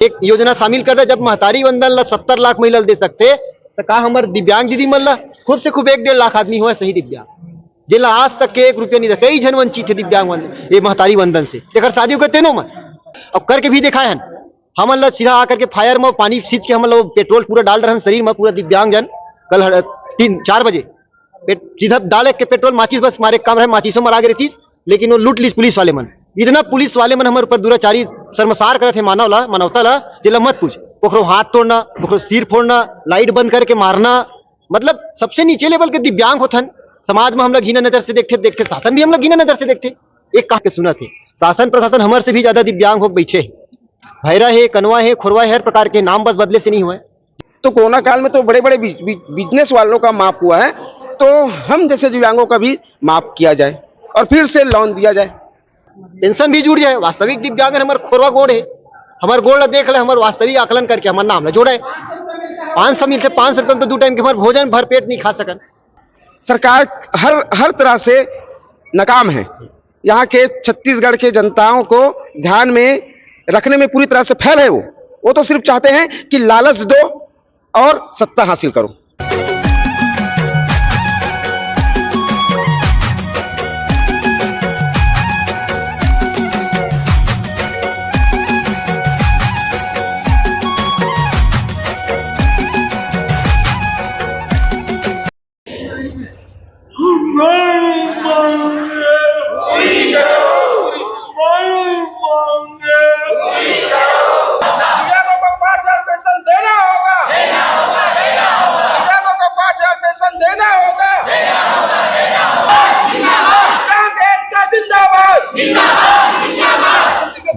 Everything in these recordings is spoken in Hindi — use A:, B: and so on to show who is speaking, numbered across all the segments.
A: एक योजना शामिल कर दे, जब महतारी वंदन ला 70 लाख महिला दे सकते तो का हमार दिव्यांग दीदी मन ला खूब से खूब 1-1.5 लाख आदमी हुआ सही दिव्यांग, जिला आज तक के 1 रुपया नहीं था। कई जन वंचित थे दिव्यांग ये महतारी वंदन से, देखकर शादी को तेनो मन अब करके भी दिखाए हैं। हम लोग सीधा आकर के फायर में पानी सींच के हम लोग पेट्रोल पूरा डाल रहे हैं शरीर में, पूरा दिव्यांग जन कल 3-4 बजे सीधा डाले के पेट्रोल माचिस बस मारे काम रहे, माचिसों मरा गई थी, लेकिन वो लूट ली पुलिस वाले मन। इतना पुलिस वाले मन हमारे ऊपर दुराचारी शर्मसार करे थे मानवता ला, जिला मत पूछ। ओकरो हाथ तोड़ना, ओकरो सिर फोड़ना, लाइट बंद करके मारना, मतलब सबसे नीचे लेवल के दिव्यांग होथन समाज में हम लोग घिना नजर से देखते, शासन भी हम लोग घिना नजर से देखते। एक कहा के सुना थे, शासन प्रशासन हमारे से भी ज्यादा दिव्यांग हो बैठे है, भैरा है, कनवा है, खुरवा है, हर प्रकार के नाम बस बदले से नहीं हुआ है।
B: तो कोरोना काल में तो बड़े बड़े बिजनेस वालों का माफ हुआ है, तो हम जैसे दिव्यांगों का भी माफ किया जाए और फिर से लोन दिया जाए,
A: पेंशन भी जुड़ जाए। वास्तविक दिव्यांग हमारे खोरवा गोड़ है, हमारे गोड़ देख ले, हमारे वास्तविक आकलन करके हमारे नाम ला जोड़ा है। 500 मिल से 500 रुपये में तो 2 टाइम के हमारे भोजन भर पेट नहीं खा सकन।
B: सरकार हर तरह से नाकाम है। यहाँ के छत्तीसगढ़ के जनताओं को ध्यान में रखने में पूरी तरह से फेल है। वो तो सिर्फ चाहते हैं कि लालच दो और सत्ता हासिल करो।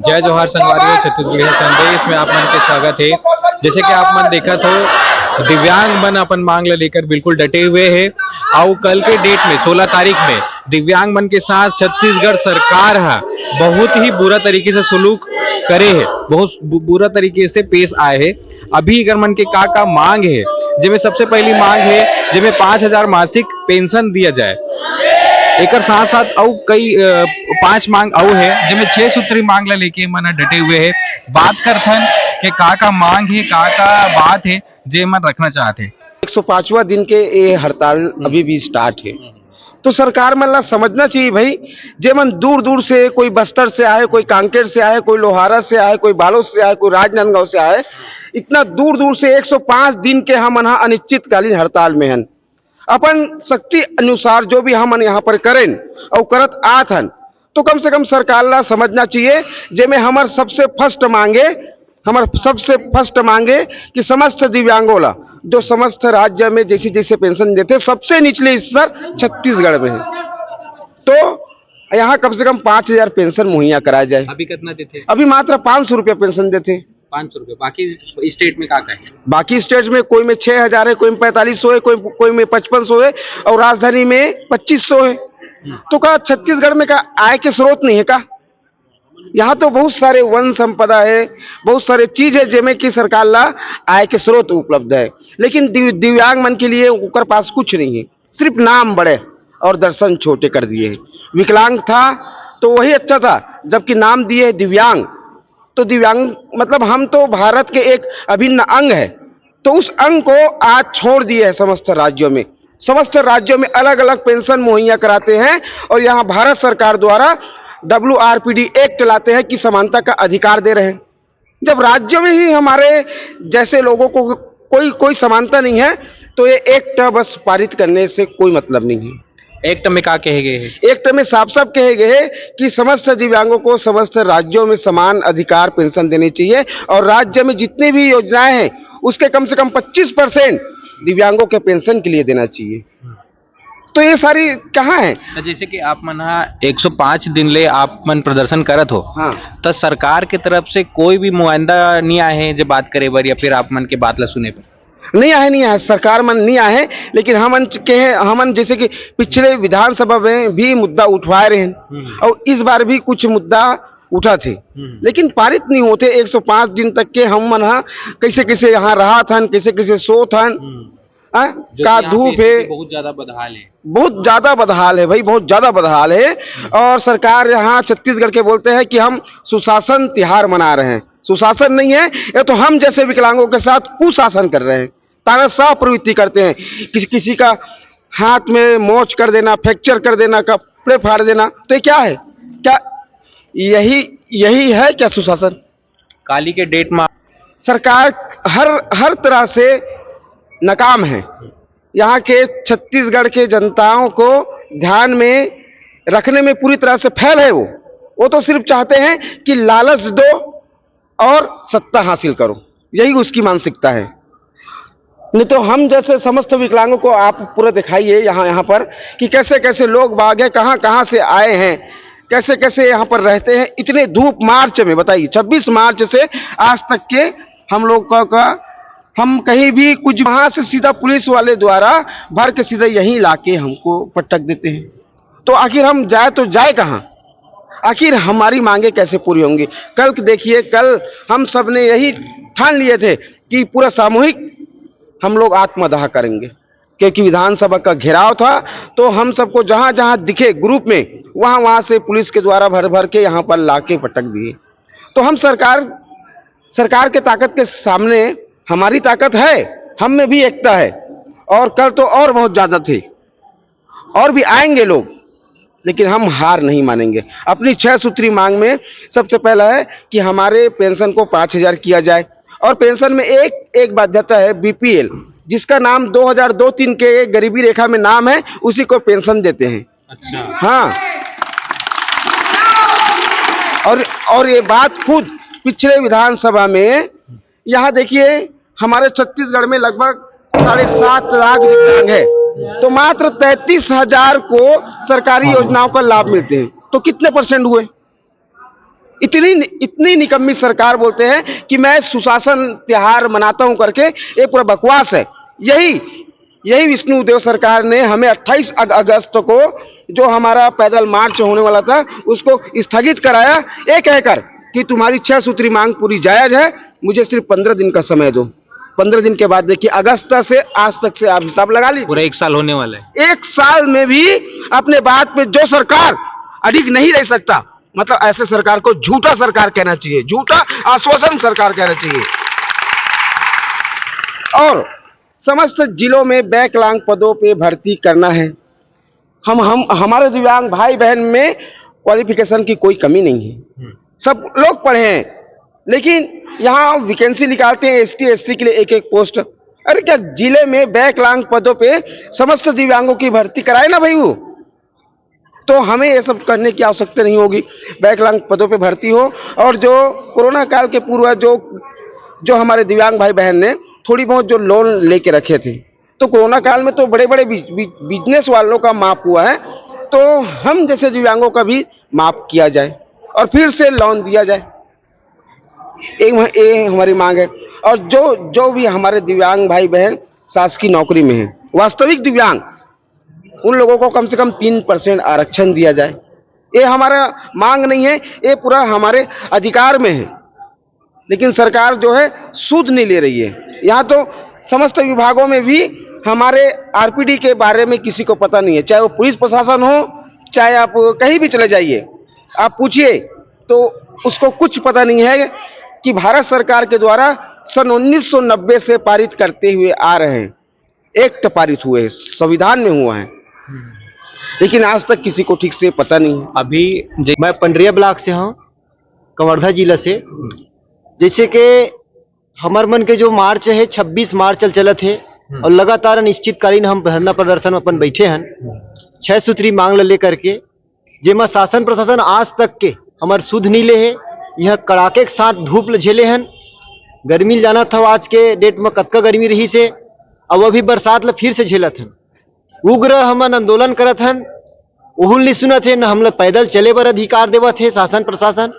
C: जय जोहार संगवारियों, छत्तीसगढ़ी संदेश में आप मन के स्वागत है। जैसे कि आप मन देखा तो दिव्यांग मन अपन मांग ले लेकर बिल्कुल डटे हुए हैं। और कल के डेट में 16 तारीख में दिव्यांग मन के साथ छत्तीसगढ़ सरकार है बहुत ही बुरा तरीके से सलूक करे है, बहुत बुरा तरीके से पेश आए है। अभी अगर मन के का मांग है, जिसमें सबसे पहली मांग है जिसमें 5000 मासिक पेंशन दिया जाए। एक साथ साथ और कई 5 मांग और है, जिसमें 6 सूत्री मांग ला लेके मन डटे हुए है। बात करथन कि का मांग है, का बात है जे मन रखना चाहते।
B: 105वां दिन के ये हड़ताल अभी भी स्टार्ट है, तो सरकार मन ला समझना चाहिए भाई, जे मन दूर दूर से, कोई बस्तर से आए, कोई कांकेर से आए, कोई लोहारा से आए, कोई बालोद से आए, कोई राजनांदगांव से आए, इतना दूर दूर से 105 दिन के हम अनिश्चितकालीन हड़ताल में हैं। अपन शक्ति अनुसार जो भी हम यहाँ पर करें और करत आत हन, तो कम से कम सरकार ला समझना चाहिए जेमे हमार सबसे फर्स्ट मांगे कि समस्त दिव्यांगों ला जो समस्त राज्य में जैसे जैसे पेंशन देते, सबसे निचले स्तर छत्तीसगढ़ में है, तो यहाँ कम से कम 5000 पेंशन मुहैया कराया जाए।
C: अभी कितना देते?
B: अभी मात्र 500 रुपया पेंशन देते।
C: 500 रुपये। बाकी स्टेट में क्या है?
B: बाकी स्टेट में कोई में 6000 है, कोई में 4500 है, कोई में 5500 है और राजधानी में 2500 है। तो का छत्तीसगढ़ में का आय के स्रोत नहीं है का? यहाँ तो बहुत सारे वन संपदा है, बहुत सारे चीज है जिसमें कि सरकार ला आय के स्रोत उपलब्ध है, लेकिन दिव्यांग मन के लिए उनके पास कुछ नहीं है, सिर्फ नाम बड़े और दर्शन छोटे कर दिए हैं। विकलांग था तो वही अच्छा था, जबकि नाम दिए दिव्यांग, तो दिव्यांग मतलब हम तो भारत के एक अभिन्न अंग है, तो उस अंग को आज छोड़ दिए है। समस्त राज्यों में अलग अलग पेंशन मुहैया कराते हैं और यहाँ भारत सरकार द्वारा WRPD एक्ट लाते हैं कि समानता का अधिकार दे रहे हैं। जब राज्यों में ही हमारे जैसे लोगों को कोई समानता नहीं है, तो ये एक्ट बस पारित करने से कोई मतलब नहीं है।
C: एक्ट में क्या कहे गए हैं?
B: एक्ट में साफ साफ कहे गए हैं कि समस्त दिव्यांगों को समस्त राज्यों में समान अधिकार पेंशन देनी चाहिए और राज्य में जितनी भी योजनाएं हैं उसके कम से कम 25% दिव्यांगों के पेंशन के लिए देना चाहिए। तो ये सारी कहाँ है?
C: तो जैसे कि आप मन 105 दिन ले आप मन प्रदर्शन करत हो,
B: हाँ,
C: तो सरकार के तरफ से कोई भी मुआयदा नहीं आए हैं जो बात करे बर, या फिर आप मन के बात ला सुने पर?
B: नहीं आए, सरकार मन नहीं आए, लेकिन हमन जैसे कि पिछले विधानसभा में भी मुद्दा उठवा रहे हैं और इस बार भी कुछ मुद्दा उठा थे, लेकिन पारित नहीं होते। 105 दिन तक के हम मन कैसे यहाँ रहा था, कैसे सो था, का धूप है,
C: बहुत ज्यादा बदहाल है,
B: बहुत ज्यादा बदहाल है भाई, बहुत ज्यादा बदहाल है। और सरकार यहाँ छत्तीसगढ़ के बोलते हैं कि हम सुशासन तिहार मना रहे हैं, सुशासन नहीं है, ये तो हम जैसे विकलांगों के साथ कुशासन कर रहे हैं, तानाशाह प्रवृत्ति करते हैं। किसी का हाथ में मोच कर देना, फ्रैक्चर कर देना, कपड़े फाड़ देना, तो ये क्या है? क्या यही है क्या सुशासन?
C: काली के डेट में
B: सरकार हर तरह से नाकाम है। यहाँ के छत्तीसगढ़ के जनताओं को ध्यान में रखने में पूरी तरह से फेल है। वो तो सिर्फ चाहते हैं कि लालच दो और सत्ता हासिल करो, यही उसकी मानसिकता है। नहीं तो हम जैसे समस्त विकलांगों को आप पूरा दिखाइए यहाँ पर कि कैसे कैसे लोग बाग हैं, कहाँ कहाँ से आए हैं, कैसे कैसे यहाँ पर रहते हैं इतने धूप मार्च में। बताइए 26 मार्च से आज तक के हम लोग का हम कहीं भी कुछ वहां से सीधा पुलिस वाले द्वारा भर के सीधा यहीं लाके हमको पटक देते हैं। तो आखिर हम जाए तो जाए कहाँ? आखिर हमारी मांगे कैसे पूरी होंगी? कल देखिए, कल हम सब ने यही ठान लिए थे कि पूरा सामूहिक हम लोग आत्मदाह करेंगे, क्योंकि विधानसभा का घेराव था। तो हम सबको जहां जहां दिखे ग्रुप में वहां से पुलिस के द्वारा भर भर के यहां पर लाके पटक दिए। तो हम सरकार के ताकत के सामने हमारी ताकत है, हम में भी एकता है, और कल तो और बहुत ज्यादा थे, और भी आएंगे लोग, लेकिन हम हार नहीं मानेंगे। अपनी 6 सूत्री मांग में सबसे पहला है कि हमारे पेंशन को 5,000 किया जाए, और पेंशन में एक बाध्यता है, बीपीएल, जिसका नाम 2002-3 के गरीबी रेखा में नाम है, उसी को पेंशन देते हैं।
C: अच्छा,
B: हाँ, और ये बात खुद पिछले विधानसभा में, यहाँ देखिए हमारे छत्तीसगढ़ में लगभग 7.5 लाख दिव्यांग है, तो मात्र 33,000 को सरकारी योजनाओं का लाभ मिलते हैं। तो कितने परसेंट हुए? इतनी निकम्मी सरकार बोलते हैं कि मैं सुशासन त्योहार मनाता हूं करके, ये पूरा बकवास है। यही विष्णुदेव सरकार ने हमें 28 अगस्त को जो हमारा पैदल मार्च होने वाला था उसको स्थगित कराया, ये कहकर कि तुम्हारी 6 सूत्री मांग पूरी जायज है, मुझे सिर्फ 15 दिन का समय दो। 15 दिन के बाद देखिए अगस्त से आज तक से आप हिसाब लगा लीजिए,
C: पूरा 1 साल होने वाला है।
B: 1 साल में भी अपने बात पे जो सरकार अडिग नहीं रह सकता, मतलब ऐसे सरकार को झूठा सरकार कहना चाहिए, झूठा आश्वासन सरकार कहना चाहिए। और समस्त जिलों में विकलांग पदों पे भर्ती करना है। हमारे दिव्यांग भाई बहन में क्वालिफिकेशन की कोई कमी नहीं है, सब लोग पढ़े हैं, लेकिन यहाँ वैकेंसी निकालते हैं एसटी एससी के लिए एक पोस्ट। अरे क्या जिले में विकलांग पदों पे समस्त दिव्यांगों की भर्ती कराए ना भाई, वो तो हमें ये सब करने की आवश्यकता नहीं होगी। विकलांग पदों पे भर्ती हो, और जो कोरोना काल के पूर्व जो हमारे दिव्यांग भाई बहन ने थोड़ी बहुत जो लोन लेके रखे थे, तो कोरोना काल में तो बड़े बड़े बिजनेस वालों का माफ हुआ है, तो हम जैसे दिव्यांगों का भी माफ किया जाए और फिर से लोन दिया जाए, ये हमारी मांग है। और जो भी हमारे दिव्यांग भाई बहन शासकीय नौकरी में हैं, वास्तविक दिव्यांग, उन लोगों को कम से कम 3% आरक्षण दिया जाए। ये हमारा मांग नहीं है, ये पूरा हमारे अधिकार में है, लेकिन सरकार जो है सूद नहीं ले रही है। यहाँ तो समस्त विभागों में भी हमारे आरपीडी के बारे में किसी को पता नहीं है, चाहे वो पुलिस प्रशासन हो, चाहे आप कहीं भी चले जाइए, आप पूछिए तो उसको कुछ पता नहीं है कि भारत सरकार के द्वारा सन 1990 से पारित करते हुए आ रहे हैं, एक्ट पारित हुए, संविधान में हुआ है, लेकिन आज तक किसी को ठीक से पता नहीं है।
C: अभी
A: मैं पंडरिया ब्लॉक से हूँ, कवर्धा जिला से। जैसे कि हमार मन के जो मार्च है 26 मार्च चलत है, और लगातार निश्चितकालीन हम धरना प्रदर्शन अपन बैठे हैं 6 सूत्री मांग लेकर के, जेमा शासन प्रशासन आज तक के हमार सुध नहीं ले है। यह कड़ाके के साथ धूप झेले हैं, गर्मी जाना था, आज के डेट में कतका गर्मी रही से, अब अभी बरसात फिर से झेलत हैं। उग्र हमन आंदोलन करत हन, उहुल नहीं सुनत है, न हम लोग पैदल चले बर अधिकार देवत है शासन प्रशासन,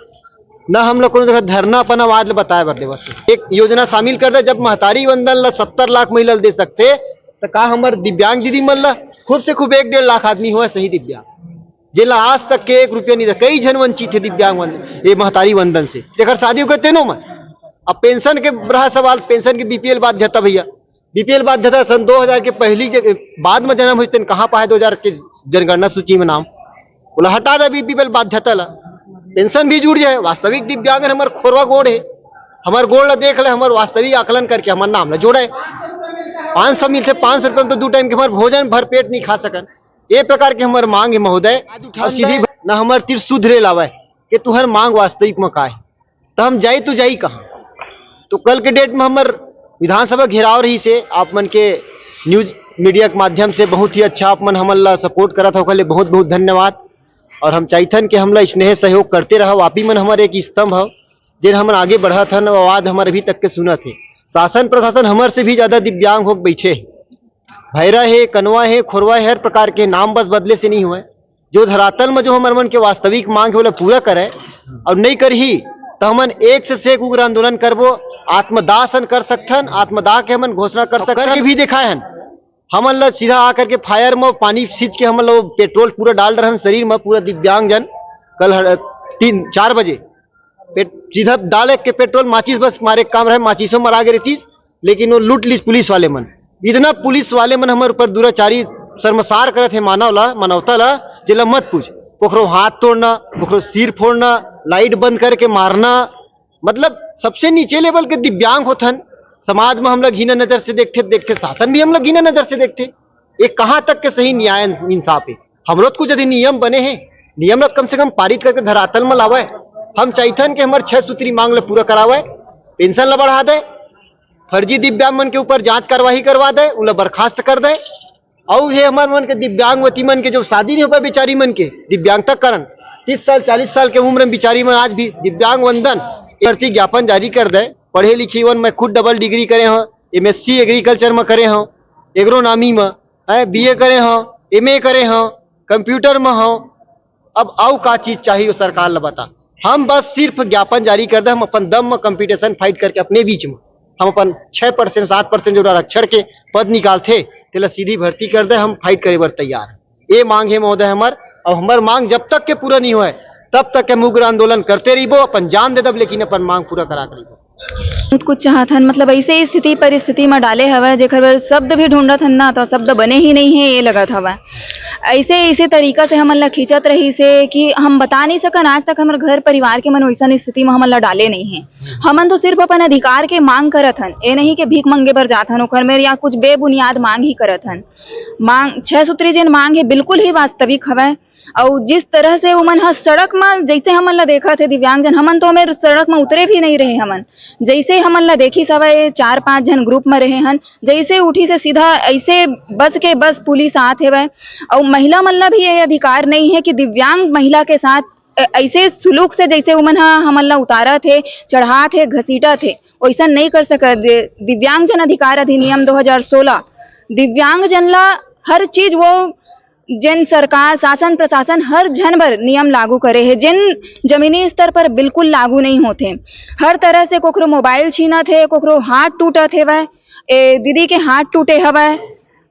A: न हम लोग को धरना अपन आवाज बताए बर देवत है। एक योजना शामिल कर दे, जब महतारी वंदन ला 70 लाख महिला दे सकते, तो का हमार दिव्यांग दीदी मन ला खूब से खूब 1-1.5 लाख आदमी हुआ सही दिव्यांग, जेला आज तक के 1 रुपया नहीं दे। कई जन वंचित है दिव्यांग वंदन, ये महतारी वंदन से, जेकर शादी हो गए तेनो में। अब पेंशन के रहा सवाल, पेंशन के बीपीएल बाध्यता भैया, बीपीएल बाध्यता सन 2000 के पहली बाद में जन्म हुई, कहाँ पाए 2000 के जनगणना सूची में नाम, बोला हटा दे बीपीएल बाध्यता ला, पेंशन भी जुड़ जाए। वास्तविक दिव्यांग हमारे खोरवा गोड़ है, हमार गोड़ ला देख ले, हमार वास्तविक आकलन करके हमार नाम ला जोड़े। 500 मिल से 500 रुपये में तो 2 टाइम के हमार भोजन भर पेट नहीं खा सकन। ये प्रकार के हमार मांग है महोदय। और सीधी न हमार तीर सुधरे लावे कि तुहर मांग वास्तविक में का है, तो हम जाई तो जाई कहाँ। तो कल के डेट में हमार विधानसभा घेराव रही से आप मन के न्यूज मीडिया के माध्यम से बहुत ही अच्छा आप मन हमन ला सपोर्ट करा था, ओकर लिए बहुत बहुत धन्यवाद। और हम चाहथन कि हमला स्नेह सहयोग करते रहो। आप ही मन हमारे एक स्तंभ हो जिन हमन आगे बढ़त हन, आवाज हमारे अभी तक के सुनत है। शासन प्रशासन हमारे से भी ज्यादा दिव्यांग होकर बैठे है, भैरा है, कनवा है, खोरवा है, हर प्रकार के नाम बस बदले से नहीं हुए। जो धरातल में जो हमारे मन के वास्तविक मांग है वो पूरा करे, और नहीं करही तो हमन एक से एक उग्र आंदोलन करबो। आत्मदाह सन कर सकथन, आत्मदाह के हमन घोषणा कर सकथन के भी दिखाए हन। हमन ला सीधा आकर के फायर में पानी सींच के हमन ला पेट्रोल पूरा डाल रहे हैं शरीर में। पूरा दिव्यांग जन कल 3-4 बजे सीधा डाले के पेट्रोल माचिस बस मारे काम रहे, माचिसों मरा गए थी, लेकिन वो लूट ली पुलिस वाले मन। इतना पुलिस वाले मन हमारे ऊपर दुराचारी शर्मसार करे थे मानवता ला, जिला मत पूछ। पोखरो हाथ तोड़ना, पोखरो सिर फोड़ना, लाइट बंद करके मारना, मतलब सबसे नीचे लेवल के दिव्यांग होथन। समाज में हम लोग घिना नजर से देखते, शासन भी हम लोग घिना नजर से देखते। ये कहाँ तक के सही न्याय इंसाफ है। हम लोग कुछ यदि नियम बने हैं, नियम लोग कम से कम पारित करके धरातल में लावे। हम चाहथन कि हमारे 6 सूत्री मांग ला पूरा करावे, पेंशन ला बढ़ा दे, फर्जी दिव्यांग मन के ऊपर जांच कार्यवाही करवा दे, उन्हें बर्खास्त कर दे। और ये हमारे मन के दिव्यांगवती मन के जो शादी नहीं हो पाए बेचारी मन के दिव्यांगता कारण 30 साल 40 साल के उम्र में बिचारी में आज भी दिव्यांग वंदन भर्ती ज्ञापन जारी कर दे। पढ़े लिखे वन मैं खुद डबल डिग्री करे हूँ, MSc एग्रीकल्चर में करे हूँ, एग्रोनॉमी में BA करे हूँ, MA करे हूँ, कंप्यूटर में हूँ। अब आओ का चीज चाहिए सरकार ला बता। हम बस सिर्फ ज्ञापन जारी कर दे, हम अपन दम में कंपटीशन फाइट करके अपने बीच में हम अपन 6% 7% जो आरक्षण के पद निकालते तेला सीधी भर्ती कर दे। हम फाइट करे बर तैयार है। ये मांग है महोदय हमार, और हमार मांग जब तक के पूरा नहीं हुआ तब तक के उग्र आंदोलन करते रहिबो, अपन जान दे दब, लेकिन अपन मांग पूरा करा कर
D: बहुत कुछ चाहत हन, मतलब ऐसे स्थिति परिस्थिति में डाले हवा जेकर शब्द भी ढूंढत हन ना, तो शब्द बने ही नहीं है। ये लगत हवा ऐसे तरीका से हमन ला खींचत रही से कि हम बता नहीं सकन। आज तक हमारे घर परिवार के मन वैसा स्थिति में हमन ला डाले नहीं है। हमन तो सिर्फ अपन अधिकार के मांग करत हन, ये नहीं कि भीख मंगे बर जात हन ओखर में, या कुछ बेबुनियाद मांग ही करत हन। मांग 6 सूत्री जिन मांग है बिल्कुल ही वास्तविक हवा। और जिस तरह से उमन सड़क में जैसे हमन ला देखा थे दिव्यांगजन, हमन तो हमें सड़क में उतरे भी नहीं रहे। हमन जैसे हमन ला देखी सवाए 4-5 जन ग्रुप में रहे हन, जैसे उठी से सीधा ऐसे बस पुलिस आत है। और महिला मन ला भी ये अधिकार नहीं है कि दिव्यांग महिला के साथ ऐसे सुलूक से जैसे उमन हमन ला उतारा थे, चढ़ा थे, घसीटा थे, वैसा नहीं कर सका। दिव्यांगजन अधिकार अधिनियम 2016 दिव्यांगजन ला हर चीज वो जिन सरकार शासन प्रशासन हर जन पर नियम लागू करे है, जिन जमीनी स्तर पर बिल्कुल लागू नहीं होते। हर तरह से कोकरो मोबाइल छीना थे, कोकरो हाथ टूटा थे, वह दीदी के हाथ टूटे हवा,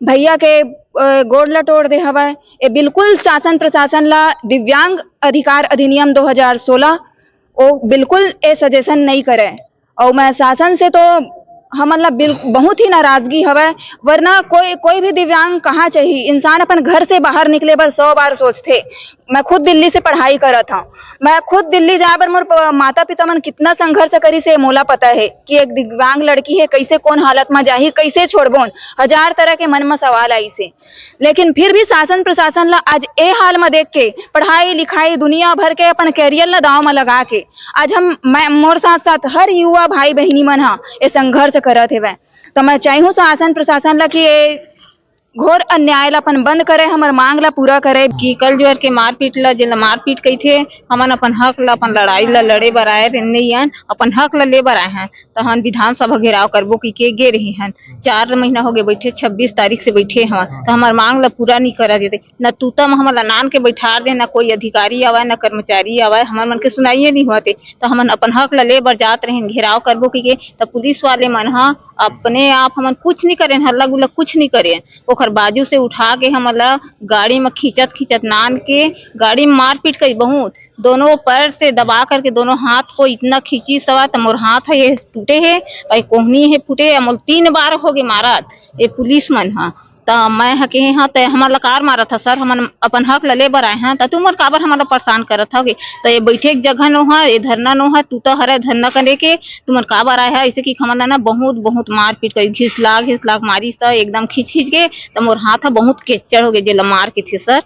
D: भैया के गोड़ लटोड़ दे हवा। ये बिल्कुल शासन प्रशासन ला दिव्यांग अधिकार अधिनियम 2016 वो बिल्कुल ये सजेशन नहीं करे। और मैं शासन से तो हमन ला बहुत ही नाराजगी हवा, वरना कोई भी दिव्यांग कहाँ चाहिए। इंसान अपन घर से बाहर निकले बर 100 बार सोचते। मैं खुद दिल्ली से पढ़ाई करा था, मैं खुद दिल्ली जाए बर मोर माता पिता मन कितना संघर्ष करी से मोला पता है कि एक दिव्यांग लड़की है कैसे कौन हालत में जाही, कैसे छोड़बोन, 1000 तरह के मन में सवाल आई से। लेकिन फिर भी शासन प्रशासन ला आज ए हाल में देख के पढ़ाई लिखाई दुनिया भर के अपन कैरियर ला दाव में लगा के आज मोर साथ साथ हर युवा भाई बहनी मन ये संघर्ष करत हेवे। तो मैं चाहूँ शासन प्रशासन ला कि ये घोर अन्याय ला अपन बंद करे, हमार मांग ला पूरा करे।
E: कि कल जोर के मारपीट ला जिला मारपीट कही थे, हमन अपन हक ला अपन लड़ाई ला लड़े बर आए नहीं हन, अपन हक ला ले बर आए हैं। तो हम विधानसभा घेराव करबो की के गे रही हन, 4 महीना हो गए बैठे, 26 तारीख से बैठे हन। तो हमार मांग ला पूरा नहीं करा देते, न तूता में हमन नान के बैठा दे, न कोई अधिकारी आवे न कर्मचारी आवे, हमन मन के सुनाइए नहीं होते। तो हमन अपन हक ला ले बर जात रहे घेराव करबो की तो पुलिस वाले मन अपने आप हमन कुछ नहीं करें, हल्ला गुल्ला कुछ नहीं करें। ओखर बाजू से उठा के हमला गाड़ी में खींचत नान के गाड़ी में मारपीट करी बहुत, दोनों पैर से दबा करके दोनों हाथ को इतना खींची सवा तो मोर हाथ है ये टूटे है और कोहनी है फूटे, मोर 3 बार हो गए मारत ये पुलिस मन तो मैं हके हाँ तो हमारा कार मारा था सर, हम अपन हक ले बर आए हैं तो तुम काबर हमारा परेशान करत होगे। तो ये बैठे एक जगह नो है, ये धरना नो है, तू तो हरे धरना करे के तुम काबर आए है। ऐसे कि हमारा ना बहुत बहुत मारपीट कर घिसला मारी सर, एकदम खींच के तो मोर हाथ बहुत केचड़ हो गए जेला मार के थे सर।